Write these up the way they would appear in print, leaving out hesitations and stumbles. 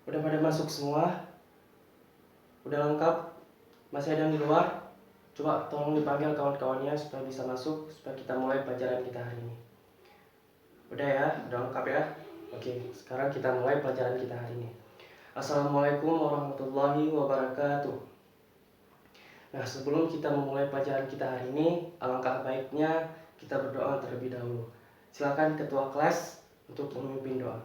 Udah pada masuk semua? Udah lengkap? Masih ada yang di luar? Coba tolong dipanggil kawan-kawannya supaya bisa masuk, supaya kita mulai pelajaran kita hari ini. Udah ya? Udah lengkap ya? Oke, sekarang kita mulai pelajaran kita hari ini. Assalamualaikum warahmatullahi wabarakatuh. Nah, sebelum kita memulai pelajaran kita hari ini, alangkah baiknya kita berdoa terlebih dahulu. Silakan ketua kelas untuk memimpin doa.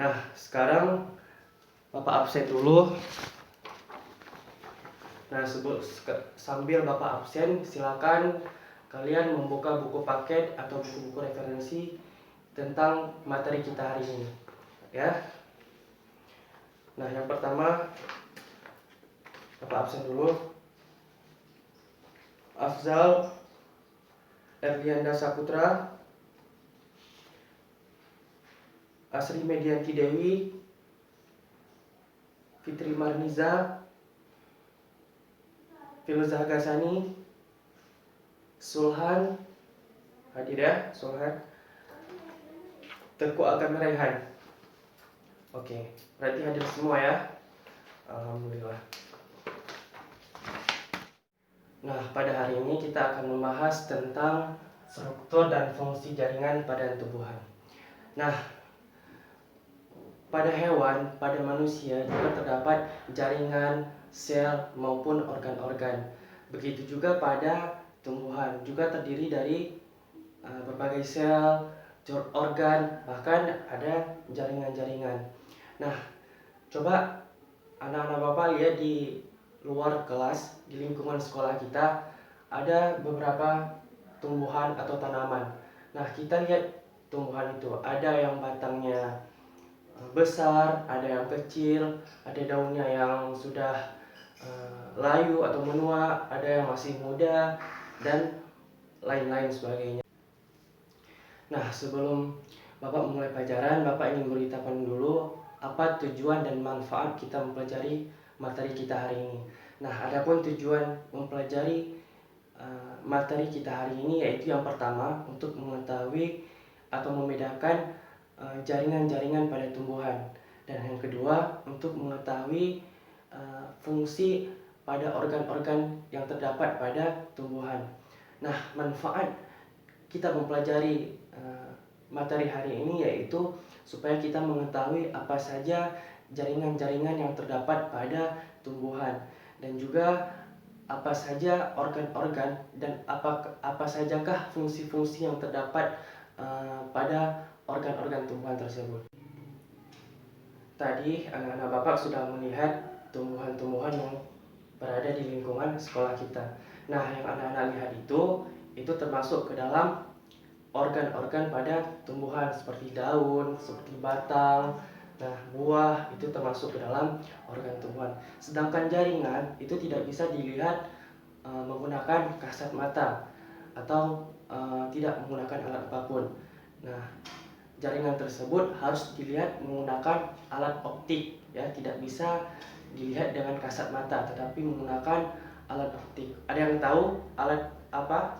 Nah, sekarang Bapak absen dulu. Nah, sambil Bapak absen, silakan kalian membuka buku paket atau buku-buku referensi tentang materi kita hari ini. Ya. Nah, yang pertama Bapak absen dulu. Afzal Erlianda Saputra, Asri Medianti Dewi, Fitri Marniza, Filzah Gasani, Sulhan, hadir ya, Sulhan, Teguh Agam Rehan. Oke, berarti hadir semua ya. Alhamdulillah. Nah, pada hari ini kita akan membahas tentang struktur dan fungsi jaringan pada tubuhan. Nah, pada hewan, pada manusia juga terdapat jaringan, sel maupun organ-organ. Begitu juga pada tumbuhan, juga terdiri dari berbagai sel, organ, bahkan ada jaringan-jaringan. Nah, coba anak-anak Bapak lihat di luar kelas, di lingkungan sekolah kita, ada beberapa tumbuhan atau tanaman. Nah, kita lihat tumbuhan itu, ada yang batangnya besar, ada yang kecil, ada daunnya yang sudah layu atau menua, ada yang masih muda, dan lain-lain sebagainya. Nah, sebelum Bapak memulai pelajaran, Bapak ingin beritahukan dulu apa tujuan dan manfaat kita mempelajari materi kita hari ini. Nah, adapun tujuan mempelajari materi kita hari ini yaitu yang pertama untuk mengetahui atau membedakan jaringan-jaringan pada tumbuhan, dan yang kedua untuk mengetahui fungsi pada organ-organ yang terdapat pada tumbuhan. Nah, manfaat kita mempelajari materi hari ini yaitu supaya kita mengetahui apa saja jaringan-jaringan yang terdapat pada tumbuhan, dan juga apa saja organ-organ dan apa sajakah fungsi-fungsi yang terdapat pada organ-organ tumbuhan tersebut. Tadi anak-anak Bapak sudah melihat tumbuhan-tumbuhan yang berada di lingkungan sekolah kita. Nah, yang anak-anak lihat itu termasuk ke dalam organ-organ pada tumbuhan seperti daun, seperti batang, nah buah itu termasuk ke dalam organ tumbuhan. Sedangkan jaringan itu tidak bisa dilihat menggunakan kasat mata atau tidak menggunakan alat apapun. Nah, jaringan tersebut harus dilihat menggunakan alat optik ya, tidak bisa dilihat dengan kasat mata tetapi menggunakan alat optik. Ada yang tahu alat apa?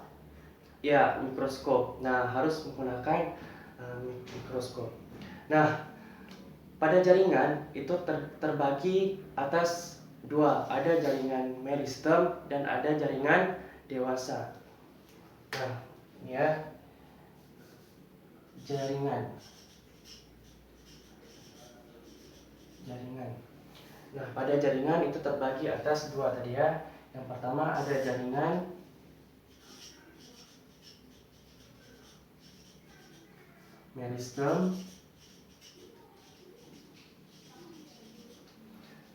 Ya, mikroskop. Nah, harus menggunakan mikroskop. Nah, pada jaringan itu terbagi atas dua, ada jaringan meristem dan ada jaringan dewasa. Nah, ini ya, jaringan. Nah, pada jaringan itu terbagi atas dua tadi ya. Yang pertama ada jaringan meristem,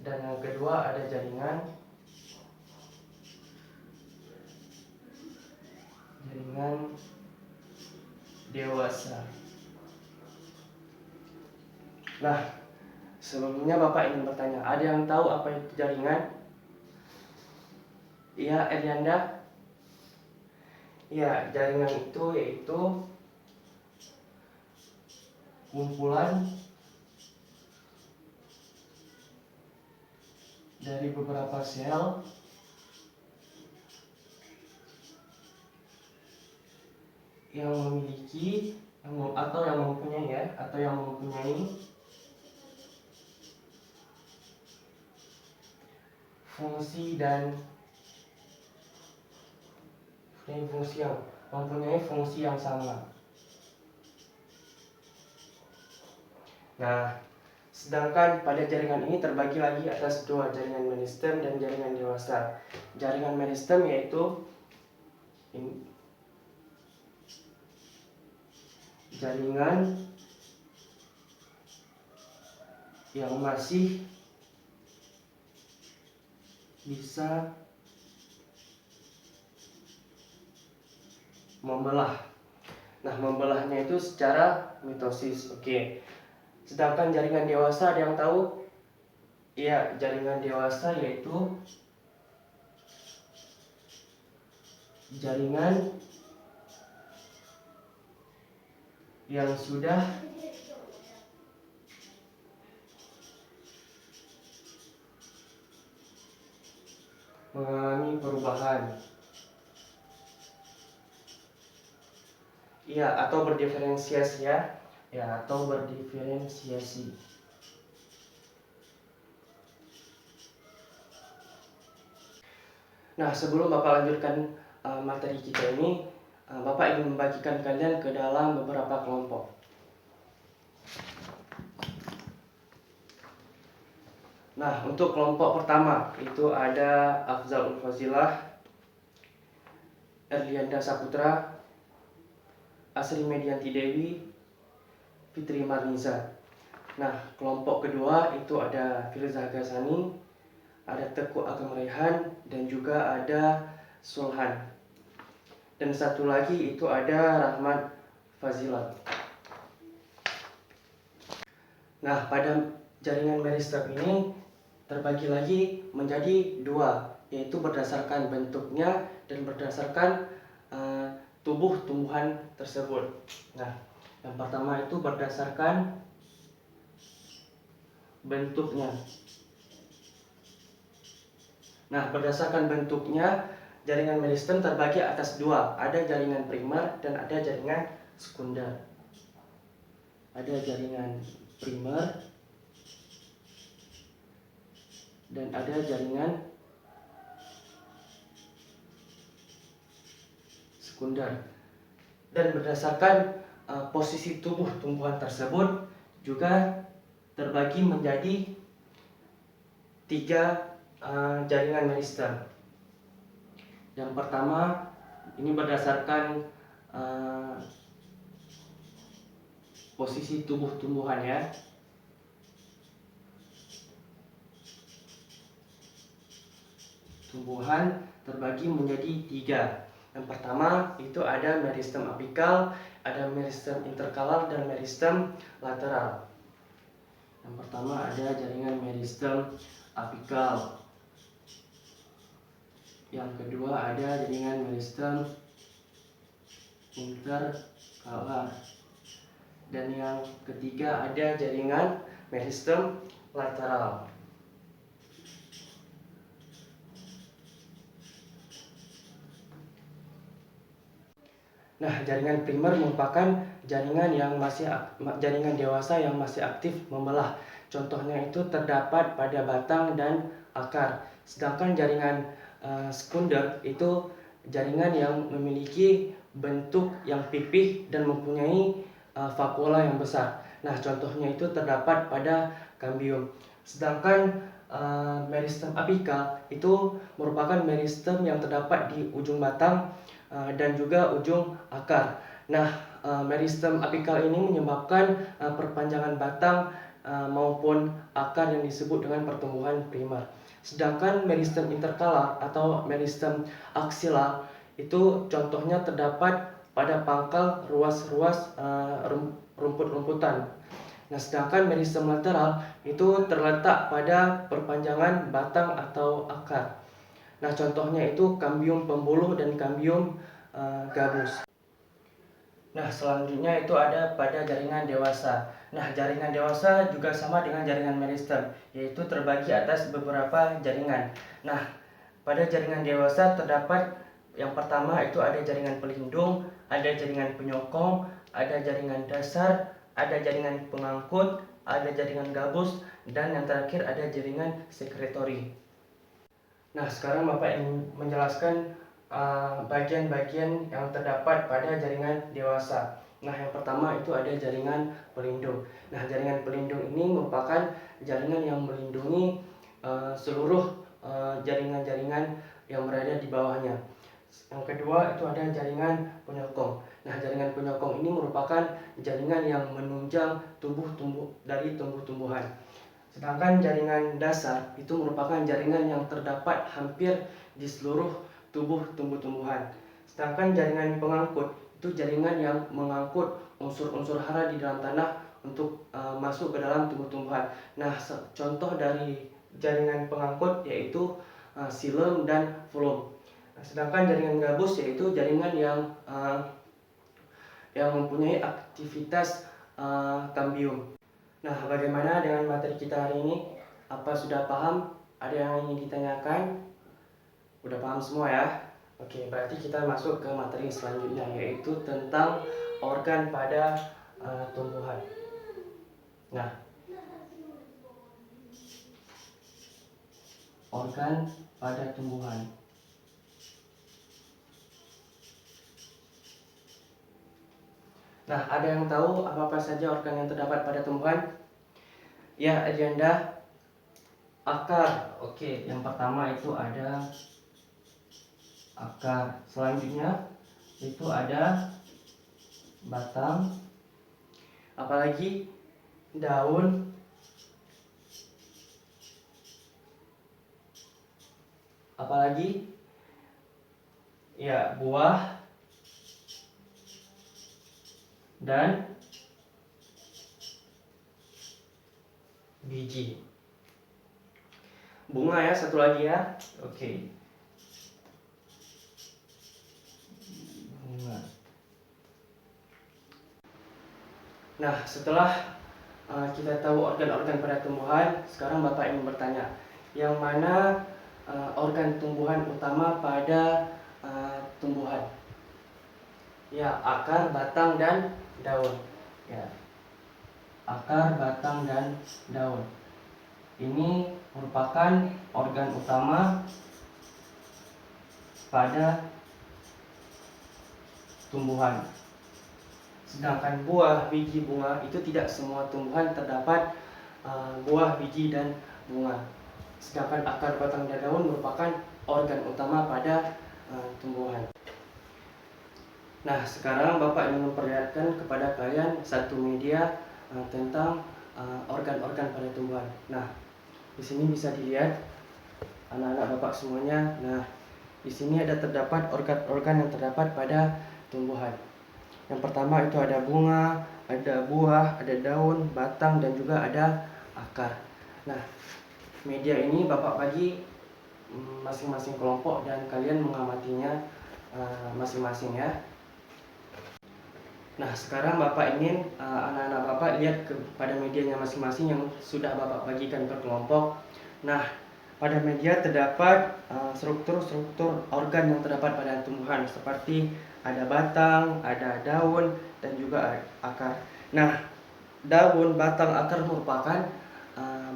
dan yang kedua ada jaringan dewasa. Nah, sebelumnya Bapak ingin bertanya, ada yang tahu apa itu jaringan? Iya, Elianda? Ya, jaringan itu yaitu kumpulan dari beberapa sel yang memiliki atau yang mempunyai fungsi yang sama. Nah, sedangkan pada jaringan ini terbagi lagi atas dua, jaringan meristem dan jaringan dewasa. Jaringan meristem yaitu jaringan yang masih bisa membelah. Nah, membelahnya itu secara mitosis. Oke. Sedangkan jaringan dewasa, ada yang tahu? Iya, jaringan dewasa yaitu jaringan yang sudah mengalami perubahan. Iya, atau berdiferensiasi ya. Atau berdiferensiasi. Nah, sebelum Bapak lanjutkan materi kita ini, Bapak ingin membagikan kalian ke dalam beberapa kelompok. Nah, untuk kelompok pertama itu ada Afzal Fazilah, Erlianda Saputra, Asri Medianti Dewi, Fitri Marniza. Nah, kelompok kedua itu ada Filzah Ghazani, ada Teguh Agam Rehan, dan juga ada Sulhan. Dan satu lagi itu ada Rahmat Fazilah. Nah, pada jaringan meristem ini terbagi lagi menjadi dua, yaitu berdasarkan bentuknya dan berdasarkan tubuh tumbuhan tersebut. Nah, yang pertama itu berdasarkan bentuknya. Nah, berdasarkan bentuknya, jaringan meristem terbagi atas dua. Ada jaringan primer dan ada jaringan sekunder. Ada jaringan primer dan ada jaringan sekunder. Dan berdasarkan posisi tubuh tumbuhan tersebut juga terbagi menjadi tiga jaringan meristem. Yang pertama ini berdasarkan posisi tubuh tumbuhan ya. Tumbuhan terbagi menjadi tiga. Yang pertama itu ada meristem apikal, ada meristem interkalar, dan meristem lateral. Yang pertama ada jaringan meristem apikal. Yang kedua ada jaringan meristem interkalar. Dan yang ketiga ada jaringan meristem lateral. Nah, jaringan primer merupakan jaringan dewasa yang masih aktif membelah. Contohnya itu terdapat pada batang dan akar. Sedangkan jaringan sekunder itu jaringan yang memiliki bentuk yang pipih dan mempunyai vakuola yang besar. Nah, contohnya itu terdapat pada kambium. Sedangkan meristem apikal itu merupakan meristem yang terdapat di ujung batang dan juga ujung akar. Nah, meristem apikal ini menyebabkan perpanjangan batang maupun akar yang disebut dengan pertumbuhan primer. Sedangkan meristem interkalar atau meristem aksial itu contohnya terdapat pada pangkal ruas-ruas rumput-rumputan. Nah, sedangkan meristem lateral itu terletak pada perpanjangan batang atau akar. Nah, contohnya itu kambium pembuluh dan kambium gabus. Nah, selanjutnya itu ada pada jaringan dewasa. Nah, jaringan dewasa juga sama dengan jaringan meristem, yaitu terbagi atas beberapa jaringan. Nah, pada jaringan dewasa terdapat yang pertama itu ada jaringan pelindung, ada jaringan penyokong, ada jaringan dasar, ada jaringan pengangkut, ada jaringan gabus, dan yang terakhir ada jaringan sekretori. Nah, sekarang Bapak ingin menjelaskan bagian-bagian yang terdapat pada jaringan dewasa. Nah, yang pertama itu ada jaringan pelindung. Nah, jaringan pelindung ini merupakan jaringan yang melindungi seluruh jaringan-jaringan yang berada di bawahnya. Yang kedua itu ada jaringan penyokong. Nah, jaringan penyokong ini merupakan jaringan yang menunjang dari tumbuh-tumbuhan. Sedangkan jaringan dasar itu merupakan jaringan yang terdapat hampir di seluruh tubuh tumbuh-tumbuhan. Sedangkan jaringan pengangkut itu jaringan yang mengangkut unsur-unsur hara di dalam tanah untuk masuk ke dalam tumbuh-tumbuhan. Nah, contoh dari jaringan pengangkut yaitu silem dan fulum. Nah, sedangkan jaringan gabus yaitu jaringan yang mempunyai aktivitas kambium. Nah, bagaimana dengan materi kita hari ini? Apa sudah paham? Ada yang ingin ditanyakan? Udah paham semua ya? Oke, berarti kita masuk ke materi selanjutnya, yaitu tentang organ pada tumbuhan. Nah, organ pada tumbuhan. Nah, ada yang tahu apa saja organ yang terdapat pada tumbuhan? Ya, Adianda. Akar. Oke, yang pertama itu ada akar. Selanjutnya itu ada batang. Apalagi daun. Apalagi ya, buah dan biji. Bunga ya, satu lagi ya. Oke. Bunga. Nah, setelah kita tahu organ-organ pada tumbuhan, sekarang Bapak ingin bertanya, yang mana organ tumbuhan utama pada tumbuhan? Ya, akar, batang, dan daun. Ya, akar, batang, dan daun. Ini merupakan organ utama pada tumbuhan. Sedangkan buah, biji, bunga itu tidak semua tumbuhan terdapat buah, biji, dan bunga. Sedangkan akar, batang, dan daun merupakan organ utama pada tumbuhan. Nah, sekarang Bapak ingin memperlihatkan kepada kalian satu media tentang organ-organ pada tumbuhan. Nah, di sini bisa dilihat anak-anak Bapak semuanya. Nah, di sini ada terdapat organ-organ yang terdapat pada tumbuhan. Yang pertama itu ada bunga, ada buah, ada daun, batang, dan juga ada akar. Nah, media ini Bapak bagi masing-masing kelompok dan kalian mengamatinya masing-masing ya. Nah, sekarang Bapak ingin anak-anak Bapak lihat kepada medianya masing-masing yang sudah Bapak bagikan per kelompok. Nah, pada media terdapat struktur-struktur organ yang terdapat pada tumbuhan seperti ada batang, ada daun, dan juga akar. Nah, daun, batang, akar merupakan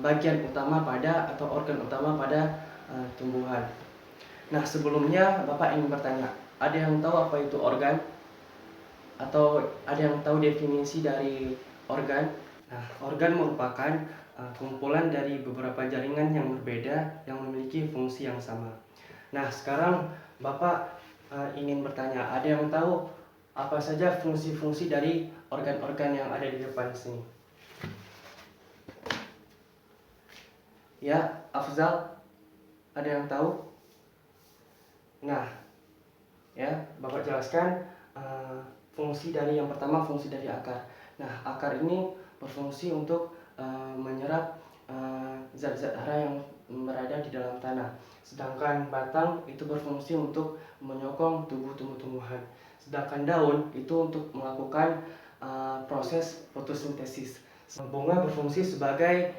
bagian utama pada atau organ utama pada tumbuhan. Nah, sebelumnya Bapak ingin bertanya, ada yang tahu apa itu organ? Atau ada yang tahu definisi dari organ? Nah, organ merupakan kumpulan dari beberapa jaringan yang berbeda yang memiliki fungsi yang sama. Nah, sekarang Bapak ingin bertanya, ada yang tahu apa saja fungsi-fungsi dari organ-organ yang ada di depan sini? Ya, Afzal, ada yang tahu? Nah, ya, Bapak jelaskan fungsi dari yang pertama, fungsi dari akar. Nah, akar ini berfungsi untuk menyerap zat-zat hara yang berada di dalam tanah. Sedangkan batang itu berfungsi untuk menyokong tubuh tumbuh-tumbuhan. Sedangkan daun itu untuk melakukan proses fotosintesis. Bunga berfungsi sebagai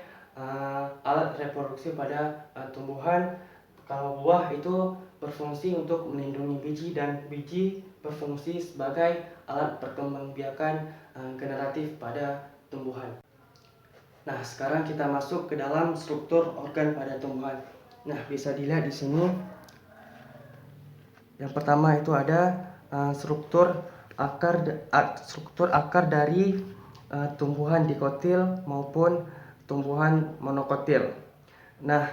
alat reproduksi pada tumbuhan. Kalau buah itu berfungsi untuk melindungi biji, dan biji berfungsi sebagai alat perkembangbiakan generatif pada tumbuhan. Nah, sekarang kita masuk ke dalam struktur organ pada tumbuhan. Nah, bisa dilihat di sini. Yang pertama itu ada struktur akar dari tumbuhan dikotil maupun tumbuhan monokotil. Nah,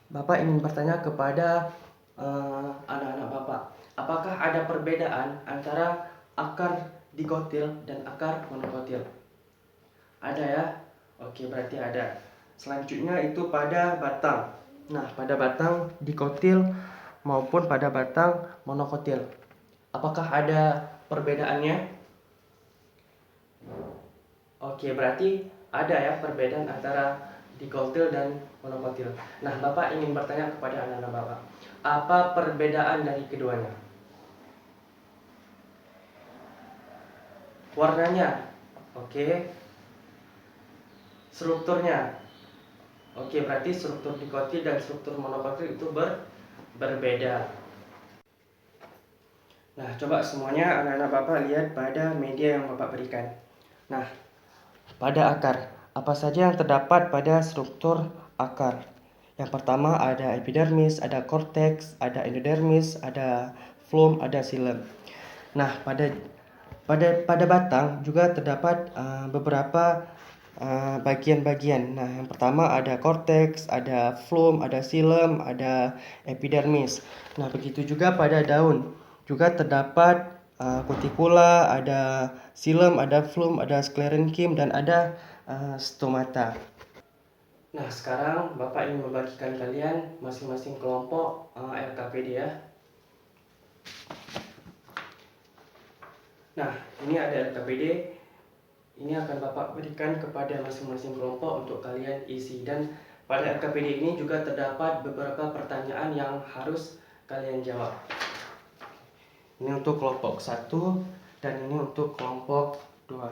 Bapak ingin bertanya kepada anak-anak Bapak, apakah ada perbedaan antara akar dikotil dan akar monokotil? Ada ya? Oke, berarti ada. Selanjutnya itu pada batang. Nah, pada batang dikotil maupun pada batang monokotil. Apakah ada perbedaannya? Oke, berarti ada ya perbedaan antara dikotil dan monokotil. Nah, Bapak ingin bertanya kepada anak-anak Bapak, apa perbedaan dari keduanya? Warnanya, oke. Strukturnya, oke. Berarti struktur dikotil dan struktur monokotil itu berbeda. Nah, coba semuanya anak-anak Bapak lihat pada media yang Bapak berikan. Nah, pada akar, apa saja yang terdapat pada struktur akar? Yang pertama ada epidermis, ada korteks, ada endodermis, ada floem, ada xilem. Nah, pada batang juga terdapat beberapa bagian-bagian. Nah, yang pertama ada korteks, ada floem, ada xilem, ada epidermis. Nah, begitu juga pada daun. Juga terdapat kutikula, ada xilem, ada floem, ada sklerenkim, dan ada stomata. Nah, sekarang Bapak ingin membagikan kalian masing-masing kelompok LKPD ya. Nah, ini ada LKPD. Ini akan Bapak berikan kepada masing-masing kelompok untuk kalian isi. Dan pada LKPD ini juga terdapat beberapa pertanyaan yang harus kalian jawab. Ini untuk kelompok 1 dan ini untuk kelompok 2.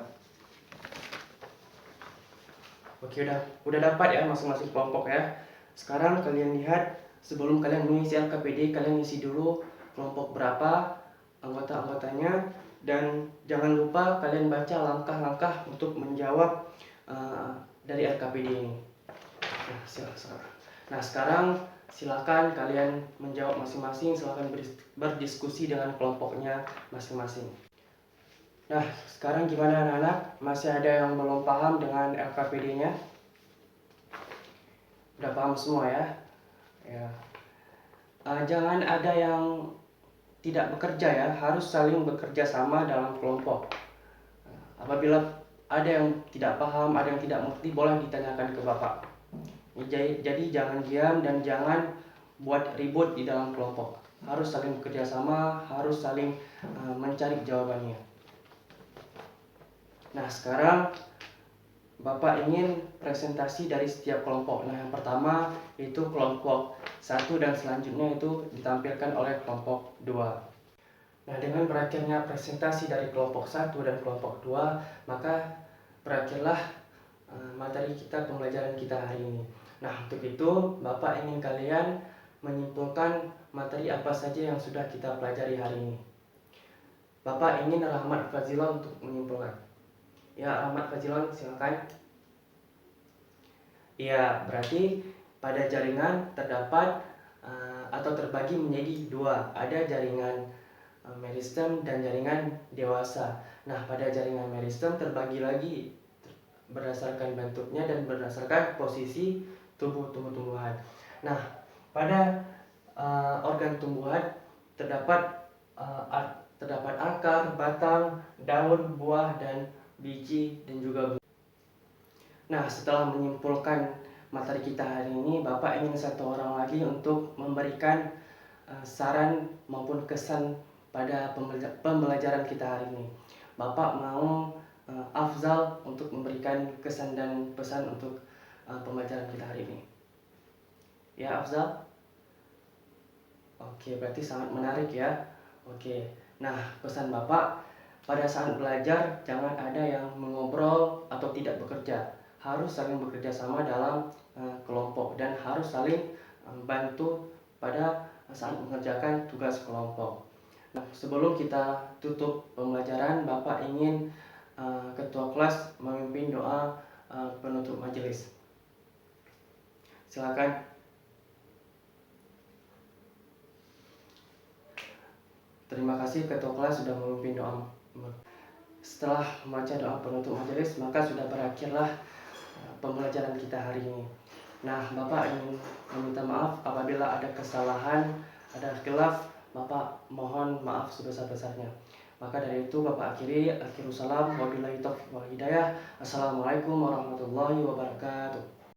Oke, udah dapat ya masing-masing kelompok ya. Sekarang kalian lihat, sebelum kalian mengisi LKPD, kalian isi dulu kelompok berapa, anggota-anggotanya, dan jangan lupa kalian baca langkah-langkah untuk menjawab dari LKPD ini. Nah, sekarang silakan kalian menjawab masing-masing, silakan berdiskusi dengan kelompoknya masing-masing. Nah, sekarang gimana anak-anak? Masih ada yang belum paham dengan LKPD-nya? Udah paham semua ya? Ya. Jangan ada yang tidak bekerja ya, harus saling bekerja sama dalam kelompok. Apabila ada yang tidak paham, ada yang tidak mengerti, boleh ditanyakan ke Bapak. Jadi jangan diam dan jangan buat ribut di dalam kelompok. Harus saling bekerja sama, harus saling mencari jawabannya. Nah, sekarang Bapak ingin presentasi dari setiap kelompok. Nah, yang pertama itu kelompok 1 dan selanjutnya itu ditampilkan oleh kelompok 2. Nah, dengan berakhirnya presentasi dari kelompok 1 dan kelompok 2, maka berakhirlah materi kita, pembelajaran kita hari ini. Nah, untuk itu Bapak ingin kalian menyimpulkan materi apa saja yang sudah kita pelajari hari ini. Bapak ingin Rahmat Fazilon untuk menyimpulkan. Ya, Rahmat Fazilon, silakan. Ya, berarti pada jaringan terdapat atau terbagi menjadi 2. Ada jaringan meristem dan jaringan dewasa. Nah, pada jaringan meristem terbagi lagi berdasarkan bentuknya dan berdasarkan posisi tubuh tumbuh-tumbuhan. Nah, pada organ tumbuhan terdapat akar, batang, daun, buah, dan biji, dan juga bunga. Nah, setelah menyimpulkan materi kita hari ini, Bapak ingin satu orang lagi untuk memberikan saran maupun kesan pada pembelajaran kita hari ini. Bapak mau Afzal untuk memberikan kesan dan pesan untuk pembelajaran kita hari ini. Ya, Afzal? Oke, berarti sangat menarik ya. Oke, nah pesan Bapak, pada saat belajar jangan ada yang mengobrol atau tidak bekerja. Harus saling bekerja sama dalam kelompok dan harus saling bantu pada saat mengerjakan tugas kelompok. Nah, sebelum kita tutup pembelajaran, Bapak ingin ketua kelas memimpin doa penutup majelis. Silakan. Terima kasih ketua kelas sudah memimpin doa. Setelah membaca doa penutup majelis, maka sudah berakhirlah pembelajaran kita hari ini. Nah, Bapak ingin meminta maaf apabila ada kesalahan, ada khilaf. Bapak mohon maaf sebesar-besarnya. Maka dari itu Bapak akhiri. Akhirus salam. Wabillahi taufiq wal hidayah. Assalamualaikum warahmatullahi wabarakatuh.